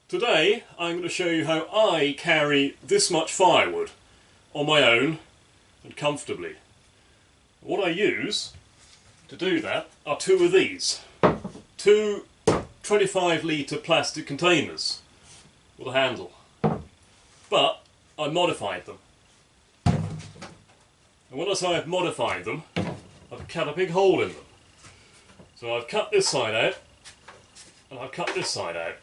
Today I'm going to show you how I carry this much firewood on my own and comfortably. What I use to do that are two of these. Two 25-litre plastic containers with a handle. But I modified them. And when I say I've modified them, I've cut a big hole in them. So I've cut this side out and I've cut this side out.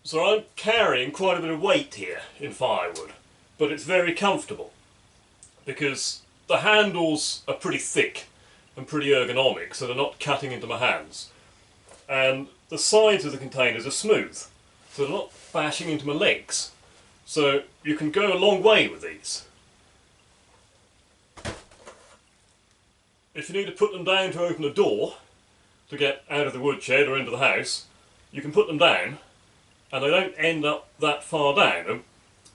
So I'm carrying quite a bit of weight here in firewood, but it's very comfortable because the handles are pretty thick and pretty ergonomic, so they're not cutting into my hands. And the sides of the containers are smooth, so they're not bashing into my legs. So you can go a long way with these. If you need to put them down to open a door to get out of the woodshed or into the house, you can put them down and they don't end up that far down. And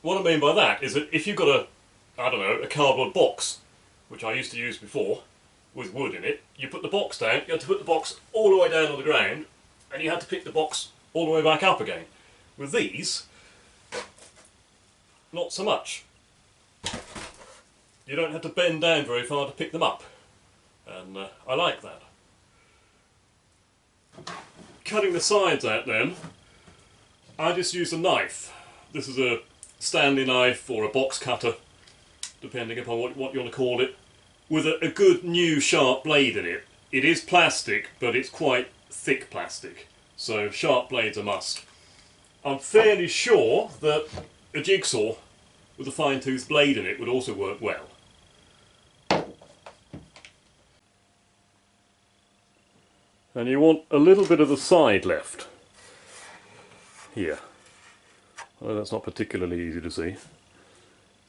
what I mean by that is that if you've got a cardboard box, which I used to use before, with wood in it, you put the box down, you had to put the box all the way down on the ground, and you had to pick the box all the way back up again. With these, not so much. You don't have to bend down very far to pick them up, and I like that. Cutting the sides out then, I just use a knife. This is a Stanley knife or a box cutter, depending upon what you want to call it, with a good new sharp blade in it. It is plastic, but it's quite thick plastic, so sharp blades are a must. I'm fairly sure that a jigsaw with a fine-toothed blade in it would also work well. And you want a little bit of the side left. Here. Well, that's not particularly easy to see.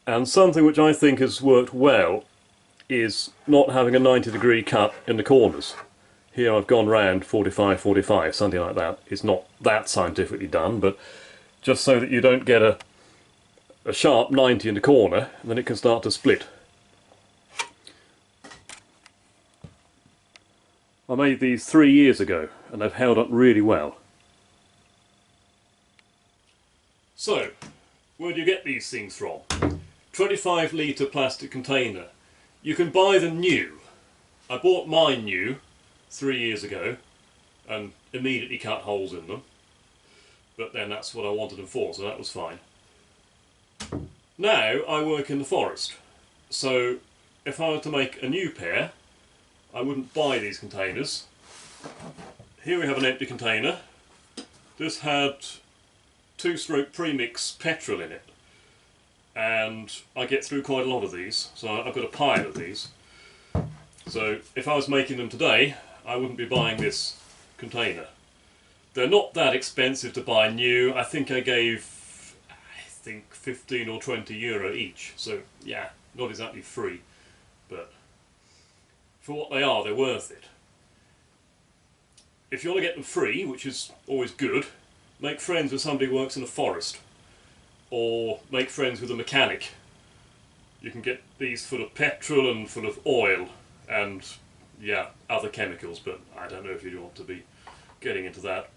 And something which I think has worked well is not having a 90-degree cut in the corners. Here I've gone round 45-45, something like that. It's not that scientifically done, but just so that you don't get a sharp 90 in the corner, and then it can start to split. I made these 3 years ago, and they've held up really well. So, where do you get these things from? 25-litre plastic container. You can buy them new. I bought mine new 3 years ago and immediately cut holes in them. But then that's what I wanted them for, so that was fine. Now I work in the forest. So if I were to make a new pair, I wouldn't buy these containers. Here we have an empty container. This had 2-stroke premix petrol in it, and I get through quite a lot of these, so I've got a pile of these. So if I was making them today, I wouldn't be buying this container. They're not that expensive to buy new. I think I gave 15 or 20 euro each, so yeah, not exactly free, but for what they are, they're worth it. If you want to get them free, which is always good, make friends with somebody who works in a forest, or make friends with a mechanic. You can get these full of petrol and full of oil, and yeah, other chemicals, but I don't know if you'd want to be getting into that.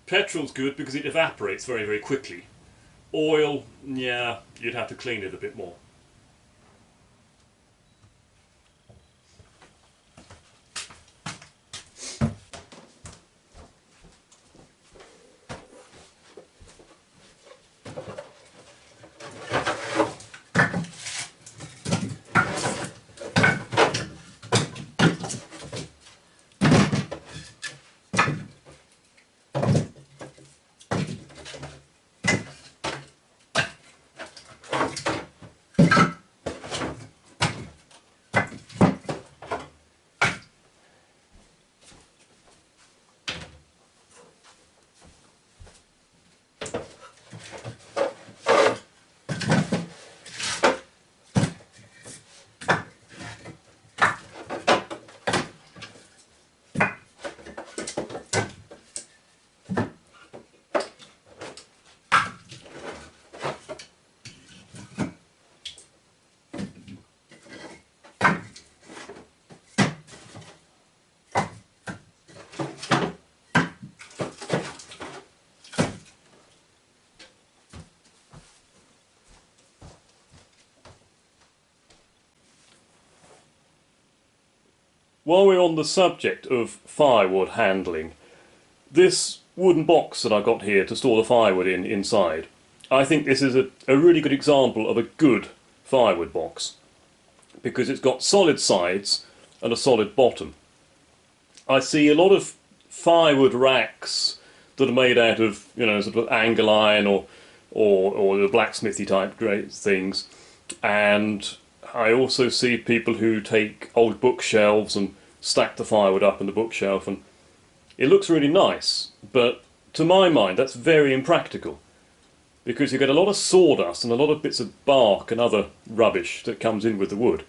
Petrol's good because it evaporates very, very quickly. Oil, yeah, you'd have to clean it a bit more. While we're on the subject of firewood handling, this wooden box that I've got here to store the firewood inside, I think this is a really good example of a good firewood box, because it's got solid sides and a solid bottom. I see a lot of firewood racks that are made out of, you know, sort of angle iron or the blacksmithy type things, and I also see people who take old bookshelves and stack the firewood up in the bookshelf, and it looks really nice, but to my mind that's very impractical, because you get a lot of sawdust and a lot of bits of bark and other rubbish that comes in with the wood.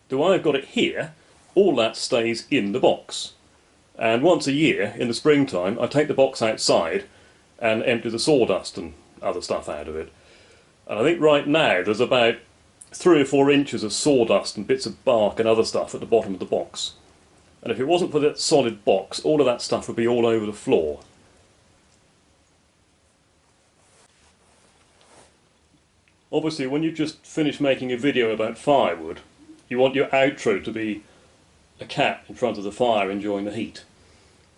The way I've got it here, all that stays in the box, and once a year in the springtime I take the box outside and empty the sawdust and other stuff out of it. And I think right now there's about 3 or 4 inches of sawdust and bits of bark and other stuff at the bottom of the box. And if it wasn't for that solid box, all of that stuff would be all over the floor. Obviously, when you've just finished making a video about firewood, you want your outro to be a cat in front of the fire enjoying the heat.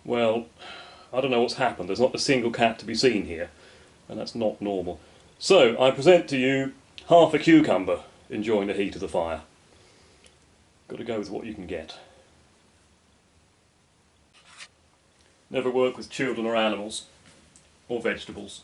Well, I don't know what's happened. There's not a single cat to be seen here, and that's not normal. So, I present to you half a cucumber enjoying the heat of the fire. Got to go with what you can get. Never work with children or animals, or vegetables.